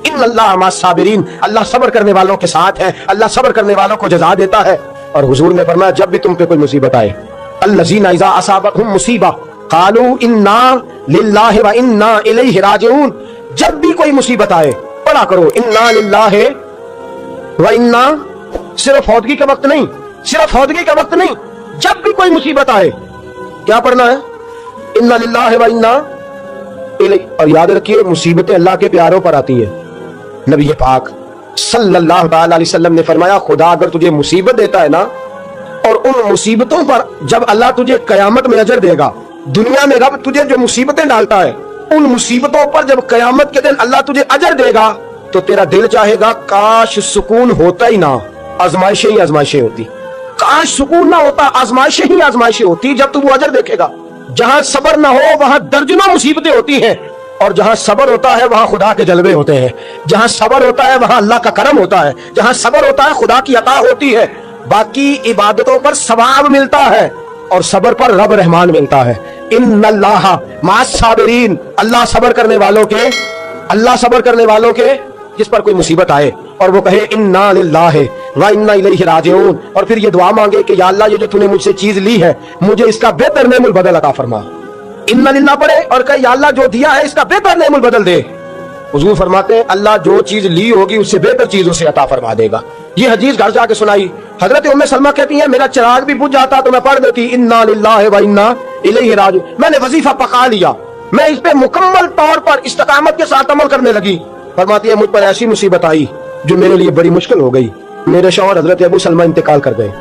इन अल्लाह मा साबिरीन, अल्लाह सब्र करने वालों के साथ है, अल्लाह सब्र करने वालों को जज़ा देता है। और हुजूर ने फरमाया जब भी तुम पे कोई मुसीबत आए, अल्लज़ीना इज़ा असाबतहुम मुसीबा क़ालू इन्ना लिल्लाहि व इन्ना इलैहि राजिऊन, जब भी कोई मुसीबत आए पढ़ा करो इन्ना लिल्लाहि व इन्ना, सिर्फ फौतगी के वक्त नहीं, सिर्फ फौतगी के वक्त नहीं, जब भी कोई मुसीबत आए क्या पढ़ना है? इन्ना लिल्लाहि व इन्ना इलैहि। और याद रखिए मुसीबतें अल्लाह के प्यारों पर आती है। नबी पाक सल्लल्लाहु अलैहि वसल्लम ने फरमाया खुदा अगर तुझे मुसीबत देता है ना, और उन मुसीबतों पर जब अल्लाह तुझे कयामत में अजर देगा, दुनिया में रब तुझे जो मुसीबतें डालता है उन मुसीबतों पर जब कयामत के दिन अल्लाह तुझे अजर देगा तो तेरा दिल चाहेगा काश सुकून होता ही ना, आजमाइशें ही आजमाइशें होती, काश सुकून ना होता, आजमाइशें ही आजमाइशें होती। जब तू वो अजर देखेगा, जहां सब्र ना हो वहां दर्जनों मुसीबतें होती हैं, और जहां सब्र होता है वहां खुदा के जलवे होते हैं, जहां सब्र होता है वहां अल्लाह का करम होता है, जहां सब्र होता है खुदा की अता होती है। बाकी इबादतों पर सवाब मिलता है और सब्र पर रब रहमान मिलता है। इन्नल्लाह मास साबिरीन, अल्लाह सब्र करने वालों के, अल्लाह सब्र करने वालों के, जिस पर कोई मुसीबत आए और वो कहे इन्ना लिल्लाहि व इन्ना इलैहि राजिऊन, और फिर ये दुआ मांगे कि या अल्लाह ये जो तूने मुझसे चीज ली है मुझे इसका बेहतर नेमुल बदल अता फरमा। इन्ना लिल्लाह पढ़े और कहे या अल्लाह जो दिया है इसका बेहतर नेमुल बदल दे। हुजूर फरमाते हैं अल्लाह जो चीज ली होगी उससे बेहतर चीज उसे अता फरमा देगा। ये हदीस घर जाके सुनाई। हजरत उम्मे सलमा कहती है मेरा चिराग भी बुझ जाता तो मैं पढ़ देती इन्ना लिल्लाहि व इन्ना इलैहि राजिऊन। मैंने वजीफा पका लिया, मैं इस पे मुकम्मल तौर पर इस्तकामत के साथ अमल करने लगी। फरमाती है मुझ पर ऐसी मुसीबत आई जो मेरे लिए बड़ी मुश्किल हो गई, मेरे शौहर हजरत अबू सलमा इंतकाल कर गए।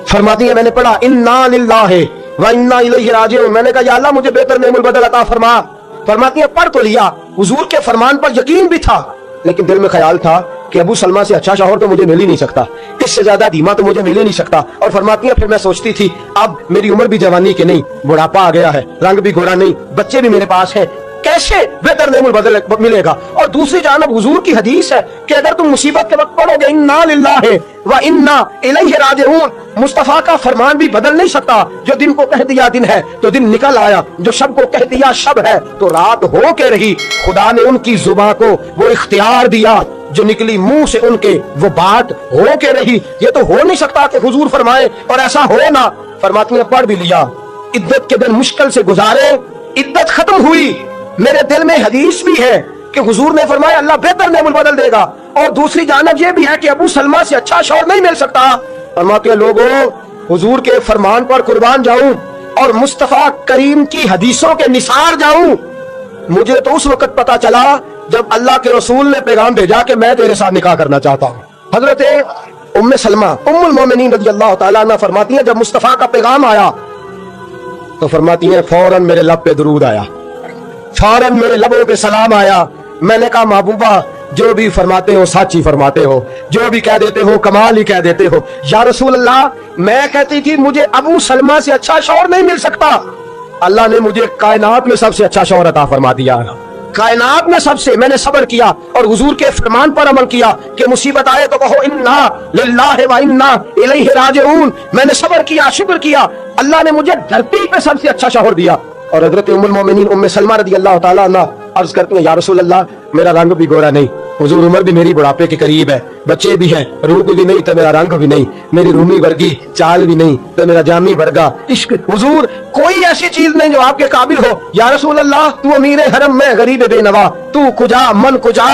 फरमाती है मैंने पढ़ा इन्ना लिल्लाहि व इन्ना इलैहि राजिऊन, मैंने कहा या अल्लाह मुझे बेहतर नेमुल बदल अता फरमा। फरमाती है पढ़ तो लिया, हुजूर के फरमान पर यकीन भी था, लेकिन दिल में ख्याल था कि अबू सलमा से अच्छा शौहर तो मुझे मिल ही नहीं सकता, इससे ज्यादा धीमा तो मुझे मिल ही नहीं सकता। और फरमाती है फिर मैं सोचती थी अब मेरी उम्र भी जवानी की नहीं, बुढ़ापा आ गया है, रंग भी गोरा नहीं, बच्चे भी मेरे पास हैं, कैसे बेहतर नेमुल बदल मिलेगा। और दूसरी जानब हुजूर की हदीस है कि अगर तुम मुसीबत के वक्त पढ़ोगे इन्ना लिल्लाहि व इन्ना इलैहि राजिऊन, मुस्तफा का फरमान भी बदल नहीं सकता। जो दिन को कह दिया दिन है तो दिन निकल आया, जो शब को कह दिया शब है तो रात हो के रही। खुदा ने उनकी जुबान को वो इख्तियार दिया, जो निकली मुंह से उनके वो बात हो के रही। ये तो हो नहीं सकता कि हुजूर फरमाए और ऐसा हो ना। फरमाती है पढ़ भी लिया, इद्दत के दिन मुश्किल से गुजारे, इद्दत खत्म हुई। मेरे दिल में हदीस भी है कि हुजूर ने फरमाया अल्लाह बेहतर नेमुल बदल देगा, और दूसरी जानब ये भी है कि अबू सलमा से अच्छा शौहर नहीं मिल सकता। फरमाते हैं लोगों हुजूर के फरमान पर कुर्बान जाऊं और मुस्तफा करीम की हदीसों के निसार जाऊं। मुझे तो उस वक्त पता चला जब अल्लाह के रसूल ने पैगाम भेजा कि मैं तेरे साथ निकाह करना चाहता हूँ। हजरत उम्मे सलमा उम्मुल मोमिनीन रज़ियल्लाहु तआला अन्हा फरमाती हैं जब मुस्तफा का पैगाम आया तो फरमाती हैं फौरन मेरे लब पे दुरूद आया, फौरन मेरे लबों पे सलाम आया। मैंने कहा महबूबा जो भी फरमाते हो सच ही फरमाते हो, जो भी कह देते हो कमाल ही कह देते हो। या रसूल अल्लाह, मैं कहती थी मुझे अबू सलमा से अच्छा शौहर नहीं मिल सकता, अल्लाह ने मुझे कायनात में सबसे अच्छा शौहर अता फरमा दिया। कायनात में सबसे मैंने सब्र किया और हुजूर के फरमान पर अमल किया कि मुसीबत आए तो कहो इन्ना लिल्लाहि व इन्ना इलैहि राजिऊन। मैंने सब्र किया, शुक्र किया, अल्लाह ने मुझे धरती पे सबसे अच्छा शौहर दिया। और हजरत उम्मुल मोमिनीन उम्मे सलमा रज़ियल्लाहु तआला अन्हा अर्ज करती हैं या रसूल अल्लाह, मेरा रंग भी गोरा नहीं, हुजूर उम्र भी मेरी बुढ़ापे के करीब है, बच्चे भी हैं, रूप भी नहीं तो मेरा रंग भी नहीं, मेरी रूमी वर्गी चाल भी नहीं तो मेरा जामी वर्गा इश्क, हुजूर कोई ऐसी चीज नहीं जो आपके काबिल हो। या रसूल अल्लाह, तू अमीर हरम में गरीब बेनवा, तू कुजा मन कुजा।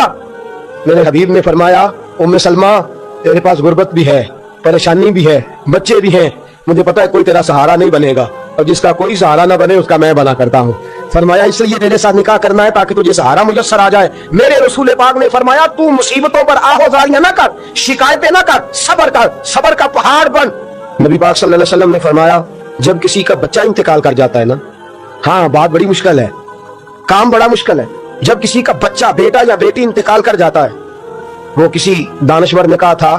मेरे हबीब ने फरमाया उम्मे सलमा तेरे पास गुर्बत भी है, परेशानी भी है, बच्चे भी हैं, मुझे पता है कोई तेरा सहारा नहीं बनेगा, और जिसका कोई सहारा ना बने उसका मैं बना करता हूँ। फरमाया इसलिए तेरे साथ निकाह करना है ताकि तुझे सहारा मुयस्सर आ जाए। मेरे रसूल पाक ने फरमाया तू मुसीबतों पर आहोजारियां ना कर, शिकायतें ना कर, सब्र कर, सब्र का पहाड़ बन। नबी पाक सल्लल्लाहु अलैहि वसल्लम ने फरमाया जब किसी का बच्चा इंतकाल कर जाता है ना, हाँ बात बड़ी मुश्किल है, काम बड़ा मुश्किल है। जब किसी का बच्चा बेटा या बेटी इंतकाल कर जाता है, वो किसी दानश्वर ने कहा था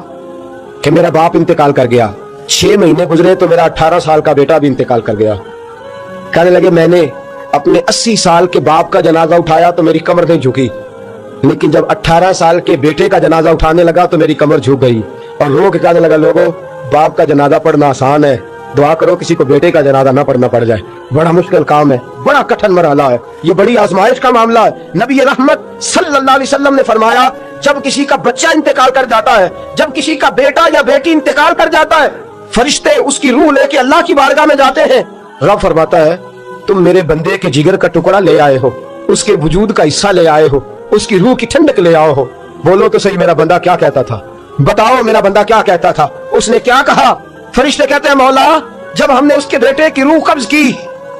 कि मेरा बाप इंतकाल कर गया, 6 महीने गुजरे तो मेरा 18 साल का बेटा भी इंतकाल कर गया। कहने लगे मैंने अपने 80 साल के बाप का जनाजा उठाया तो मेरी कमर नहीं झुकी, लेकिन जब 18 साल के बेटे का जनाजा उठाने लगा तो मेरी कमर झुक गई। और रो के कहने लगा लोगों बाप का जनाजा पढ़ना आसान है, दुआ करो किसी को बेटे का जनाजा ना पढ़ना पड़ जाए, बड़ा मुश्किल काम है, बड़ा कठिन मरहला है, ये बड़ी आजमाइश का मामला है। नबी रहमत सल्लल्लाहु अलैहि वसल्लम ने फरमाया जब किसी का बच्चा इंतकाल कर जाता है, जब किसी का बेटा या बेटी इंतकाल कर जाता है, फरिश्ते उसकी रूह लेके अल्लाह की बारगाह में जाते हैं। रब फरमाता है तुम मेरे बंदे के जिगर का टुकड़ा ले आए हो, उसके वजूद का हिस्सा ले आए हो, उसकी रूह की ठंडक ले आओ हो। बोलो तो सही मेरा बंदा क्या कहता था, बताओ मेरा बंदा क्या कहता था, उसने क्या कहा? फरिश्ते कहते हैं मौला जब हमने उसके बेटे की रूह कब्ज की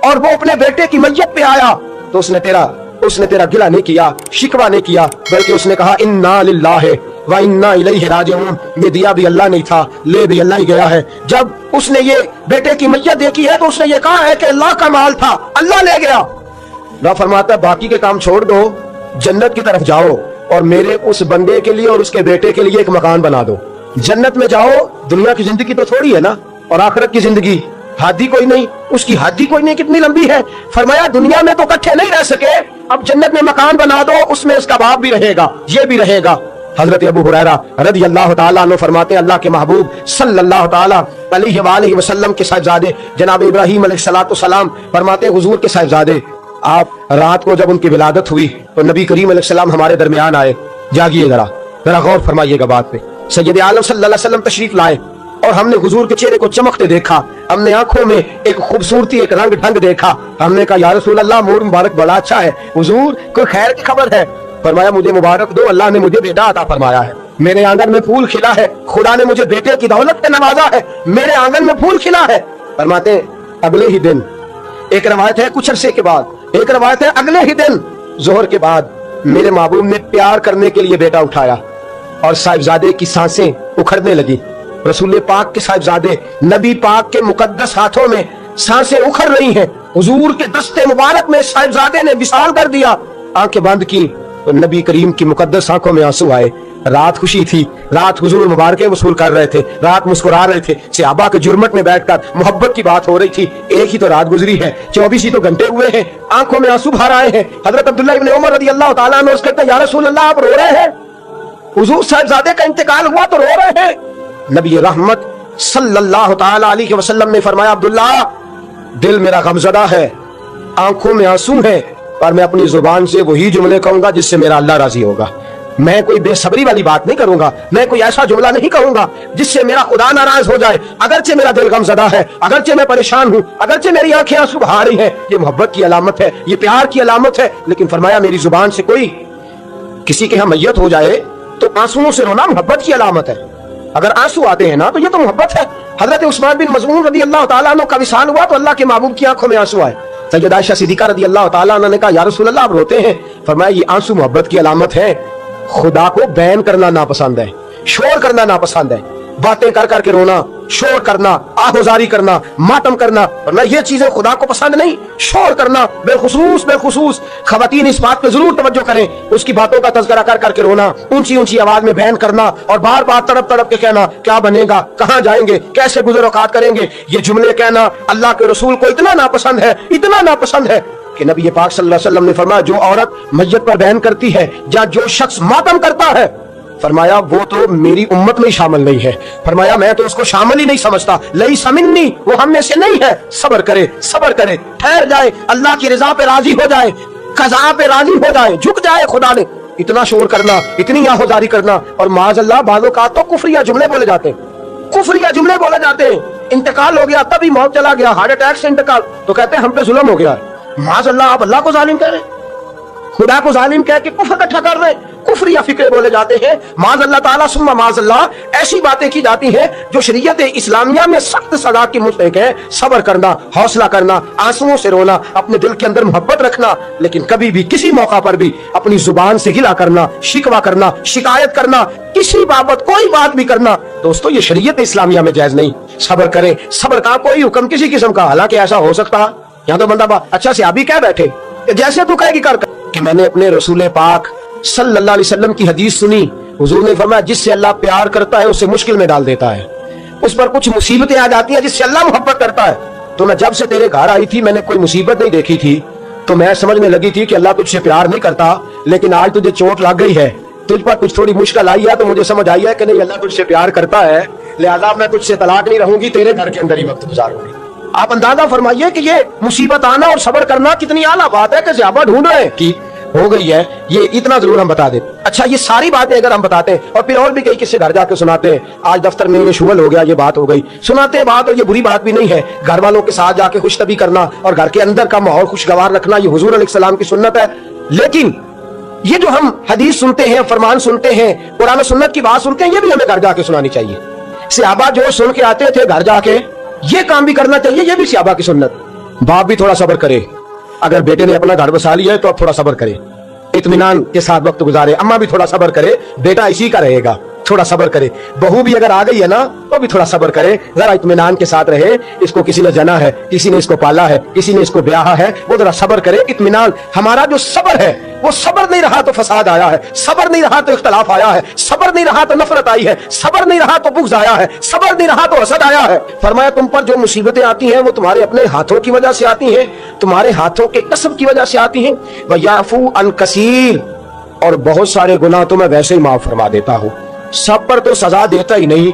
और वो अपने बेटे की मैयत पे आया तो उसने तेरा गिला नहीं किया, शिकवा नहीं किया, बल्कि उसने कहा इन्ना लिल्लाहि व इन्ना इलैहि राजिऊन, ये दिया भी अल्लाह नहीं था, ले भी अल्लाह ही गया है। जब उसने ये बेटे की मैयत देखी है तो उसने ये कहा है कि अल्लाह का माल था, अल्लाह ले गया। रब फरमाता है बाकी के काम छोड़ दो, जन्नत की तरफ जाओ और मेरे उस बंदे के लिए और उसके बेटे के लिए एक मकान बना दो। जन्नत में जाओ, दुनिया की जिंदगी तो थोड़ी है ना, और आखिरत की जिंदगी हादी कोई नहीं, उसकी हादी कोई नहीं, कितनी लंबी है। फरमाया दुनिया में तो इकट्ठे नहीं रह सके, अब जन्नत में मकान बना दो, उसमें उसका बाप भी रहेगा, ये भी रहेगा। हजरत अबू हुरैरा रदियल्लाहु ताला अन्हु फरमाते हैं अल्लाह के महबूब सल्लल्लाहु ताला अलैहि वसल्लम के साहिबजादे जनाब इब्राहीम अलैहिस्सलातु सलाम फरमाते हैं हुजूर के साहिबजादे आप रात को जब उनकी विलादत हुई तो नबी करीम अलैहिस्सलाम हमारे दरमियान आए। जागिए जरा गौर फरमाइएगा बात पे। सैयद आलम सल्लल्लाहु अलैहि वसल्लम तशरीफ लाए और हमने हुजूर के चेहरे को चमकते देखा, हमने आंखों में एक खूबसूरती, एक रंग ढंग देखा। हमने कहा या रसूल अल्लाह मोर मुबारक बड़ा अच्छा है, हुजूर कोई खैर की खबर है? फरमाया मुझे मुबारक दो, अल्लाह ने मुझे बेटा अता फरमाया है, मेरे आंगन में फूल खिला है, खुदा ने मुझे बेटे की दौलत से नवाजा है, मेरे आंगन में फूल खिला है। फरमाते अगले ही दिन, एक रवायत है कुछ अरसे के बाद, एक रवायत है अगले ही दिन जोहर के बाद मेरे महबूब ने प्यार करने के लिए बेटा उठाया और साहिबजादे की सांसें उखड़ने लगी। रसूल पाक के साहिबजादे नबी पाक के मुकद्दस हाथों में सांसें उखड़ रही हैं। हुजूर के दस्ते मुबारक में साहिबजादे ने विशाल कर दिया, आंखें बंद की तो नबी करीम की मुकद्दस आंखों में आंसू आए। रात खुशी थी, रात हुजूर मुबारकें वसूल कर रहे थे, रात मुस्कुरा रहे थे, सहाबा के जुर्मट में बैठकर मोहब्बत की बात हो रही थी। एक ही तो रात गुजरी है, 24 ही तो घंटे हुए हैं, आंखों में आंसू भर आए हैं। हजरत अब्दुल्लाह इब्न उमर रदियल्लाहु ताला अन्हु कहते हैं या रसूल अल्लाह आप रो रहे हैं, हुजूर साहिबजादे का इंतकाल हुआ तो रो रहे हैं। नबी रहमत सल्लल्लाहु ताला अलैहि वसल्लम ने फरमाया अब्दुल्ला दिल मेरा गमज़दा है, आंखों में आंसू है, पर मैं अपनी जुबान से वही जुमले कहूंगा जिससे मेरा अल्लाह राजी होगा। मैं कोई बेसब्री वाली बात नहीं करूंगा, मैं कोई ऐसा जुमला नहीं कहूंगा जिससे मेरा खुदा नाराज हो जाए। अगरचे मेरा दिल गमज़दा है, अगरचे मैं परेशान हूँ, अगरचे मेरी आंखें आंसू बहा रही हैं, ये मोहब्बत की अलामत है, ये प्यार की अलामत है, लेकिन फरमाया मेरी जुबान से कोई किसी के यहाँ मैयत हो जाए तो आंसुओं से रोना मोहब्बत की अलामत है। अगर आंसू आते हैं ना तो ये तो मोहब्बत है। हजरत उस्मान बिन मज़ऊन रदियल्लाहु ताला अन्हु का विसाल हुआ तो अल्लाह के महबूब की आंखों में आंसू आए। सैयदा आयशा सिद्दीक़ा रदियल्लाहु ताला अन्हा ने कहा या रसूल अल्लाह आप रोते हैं? फरमाया ये आंसू मोहब्बत की अलामत है। खुदा को बैन करना नापसंद है, शोर करना नापसंद है, बातें कर करके रोना, शोर करना, आहोजारी करना, मातम करना, वरना ये चीजें खुदा को पसंद नहीं। शोर करना बेखुसूस खवातीन इस बात पे जरूर तवज्जो करें, उसकी बातों का तज़किरा कर करके रोना, ऊंची ऊंची आवाज में बयान करना और बार बार तड़प तड़प के कहना क्या बनेगा, कहाँ जाएंगे, कैसे गुज़र औक़ात करेंगे, ये जुमले कहना अल्लाह के रसूल को इतना नापसंद है, इतना नापसंद है कि नबी पाक सल्लल्लाहु अलैहि वसल्लम ने फरमाया जो औरत मस्जिद पर बयान करती है या जो शख्स मातम करता है, फरमाया वो तो मेरी उम्मत में शामिल नहीं है। फरमाया मैं तो उसको शामिल ही नहीं समझता, लई समिन्नी, वो हम में से नहीं है। सब्र करे, ठहर जाए, अल्लाह की रजा पे राजी हो जाए, कज़ा पे राजी हो जाए, झुक जाए खुदा ने। इतना शोर करना, इतनी आहोजारी करना, और माज़अल्लाह बाज़ों का तो कुफ्रिया जुमले बोले जाते हैं। इंतकाल हो गया, तभी मौत चला गया, हार्ट अटैक से इंतकाल, तो कहते हैं हम पे जुल्म हो गया। माज़अल्लाह आप अल्लाह को जालिम कह रहे, खुदा को जालिम कह के कुफ्र इकट्ठा कर रहे, कुफ्रिया फिक्रे बोले जाते हैं। माज़अल्लाह ताला सुम्मा माज़अल्लाह, ऐसी बातें की जाती हैं जो शरीयत इस्लामिया में सख्त सजा की मुस्तहिक है। सब्र करना, हौसला करना, आंसुओं से रोना, अपने दिल के अंदर मोहब्बत रखना, लेकिन कभी भी किसी मौका पर भी अपनी जुबान से गिला करना, शिकवा करना, शिकायत करना, किसी बाबत कोई बात भी करना, दोस्तों ये शरीयत इस्लामिया में जायज नहीं। सब्र करें, सब्र का कोई हुक्म किसी किस्म का, हालांकि ऐसा हो सकता यहाँ तो बंदा अच्छा से अभी क्या बैठे जैसे तू कहेगी कर कि मैंने अपने रसूल पाक सल्लल्लाहु अलैहि वसल्लम की हदीस सुनी, हुजूर ने फरमाया जिससे अल्लाह प्यार करता है उसे मुश्किल में डाल देता है, उस पर कुछ मुसीबतें आ जाती हैं जिससे अल्लाह मोहब्बत करता है। तो मैं जब से तेरे घर आई थी मैंने कोई मुसीबत नहीं देखी थी, तो मैं समझने लगी थी कि अल्लाह तुझसे प्यार नहीं करता, लेकिन आज तुझे चोट लग गई है, तुझ पर कुछ थोड़ी मुश्किल आई है, तो मुझे समझ आई है कि नहीं अल्लाह तुझसे प्यार करता है, لہذا میں تجھ سے طلاق نہیں رہوں گی، تیرے گھر کے اندر ہی وقت گزاروں گی۔ آپ اندازہ فرمائیے کہ یہ مصیبت آنا اور صبر کرنا کتنی اعلیٰ بات ہے کہ صحابہ ڈھونڈ رہے ہیں کہ ہو گئی ہے، یہ اتنا ضرور ہم بتا دیں۔ اچھا یہ ساری باتیں اگر ہم بتاتے ہیں اور پھر اور بھی کئی کس سے گھر جا کے سناتے ہیں، آج دفتر میں یہ شغل ہو گیا، یہ بات ہو گئی، سناتے ہیں بات، اور یہ بری بات بھی نہیں ہے، گھر والوں کے ساتھ جا کے خوش طبی کرنا اور گھر کے اندر کا ماحول خوشگوار رکھنا، یہ حضور علیہ السلام کی سنت ہے۔ لیکن یہ جو ہم حدیث سنتے ہیں، فرمان سنتے ہیں، قرآن و سنت کی بات سنتے ہیں، یہ بھی ہمیں گھر جا کے سنانی چاہیے۔ صحابہ جو سن کے آتے تھے گھر جا کے یہ کام بھی کرنا چاہیے، یہ بھی صحابہ کی سنت۔ باپ بھی تھوڑا صبر کرے، اگر بیٹے نے اپنا گھر بسا لیا ہے تو اب تھوڑا صبر کرے، اطمینان کے ساتھ وقت گزارے۔ اماں بھی تھوڑا صبر کرے، بیٹا اسی کا رہے گا، تھوڑا صبر کرے۔ بہو بھی اگر آ گئی ہے نا تو بھی تھوڑا صبر کرے، ذرا اطمینان کے ساتھ رہے۔ اس کو کسی نے جنا ہے، کسی نے اس کو پالا ہے، کسی نے اس کو بیاہا ہے، وہ ذرا صبر کرے، اطمینان۔ ہمارا جو صبر ہے وہ صبر نہیں رہا تو فساد آیا ہے، صبر نہیں رہا تو اختلاف آیا ہے، صبر نہیں رہا تو نفرت آئی ہے، صبر نہیں رہا تو بغض آیا ہے، صبر نہیں رہا تو حسد آیا ہے۔ فرمایا تم پر جو مصیبتیں آتی ہیں وہ تمہارے اپنے ہاتھوں کی وجہ سے آتی ہیں، تمہارے ہاتھوں کے کسب کی وجہ سے آتی ہیں۔ وَيَعْفُو عَنْ كَثِيرٍ، اور بہت سارے گناہ تو میں ویسے ہی معاف فرما دیتا ہوں۔ سب پر تو سزا دیتا ہی نہیں،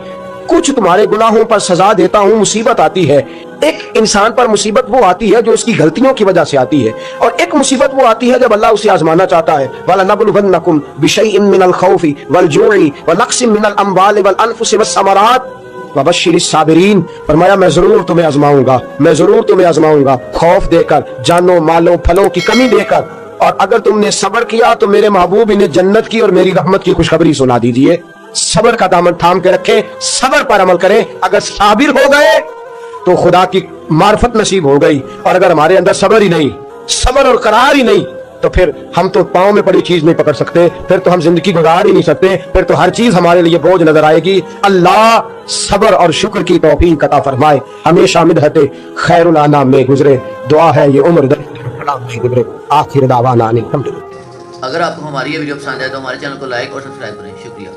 کچھ تمہارے گناہوں پر سزا دیتا ہوں۔ مصیبت آتی ہے، ایک انسان پر مصیبت وہ آتی ہے جو اس کی غلطیوں کی وجہ سے آتی ہے، اور ایک مصیبت وہ آتی ہے جب اللہ اسے آزمانا چاہتا ہے۔ وَلَنَبْلُوَنَّكُمْ بِشَيْءٍ مِّنَ الْخَوْفِ وَالْجُوعِ وَنَقْصٍ مِّنَ الْأَمْوَالِ وَالْأَنفُسِ وَالثَّمَرَاتِ وَبَشِّرِ الصَّابِرِينَ۔ فرمایا میں ضرور تمہیں آزماؤں گا، میں ضرور تمہیں آزماؤں گا، خوف دے کر، جانوں مالوں پھلوں کی کمی دے کر، اور اگر تم نے صبر کیا تو میرے محبوب انہیں جنت کی اور میری رحمت کی خوشخبری سنا دیجیے۔ صبر کا دامن تھام کے رکھیں، صبر پر عمل کریں۔ اگر صابر ہو گئے تو خدا کی معرفت نصیب ہو گئی، اور اگر ہمارے اندر صبر ہی نہیں، صبر اور قرار ہی نہیں، تو پھر ہم تو پاؤں میں پڑی چیز نہیں پکڑ سکتے، پھر تو ہم زندگی گزار ہی نہیں سکتے، پھر تو ہر چیز ہمارے لیے بوجھ نظر آئے گی۔ اللہ صبر اور شکر کی توفیق عطا فرمائے، ہمیشہ مدحت خیر الانام میں گزرے۔ دعا ہے یہ عمر میں گزرے۔ آخر دعوانا الحمدللہ۔ اگر آپ کو ہماری یہ ویڈیو پسند ہے تو ہمارے چینل کو لائک اور سبسکرائب کریں۔ شکریہ۔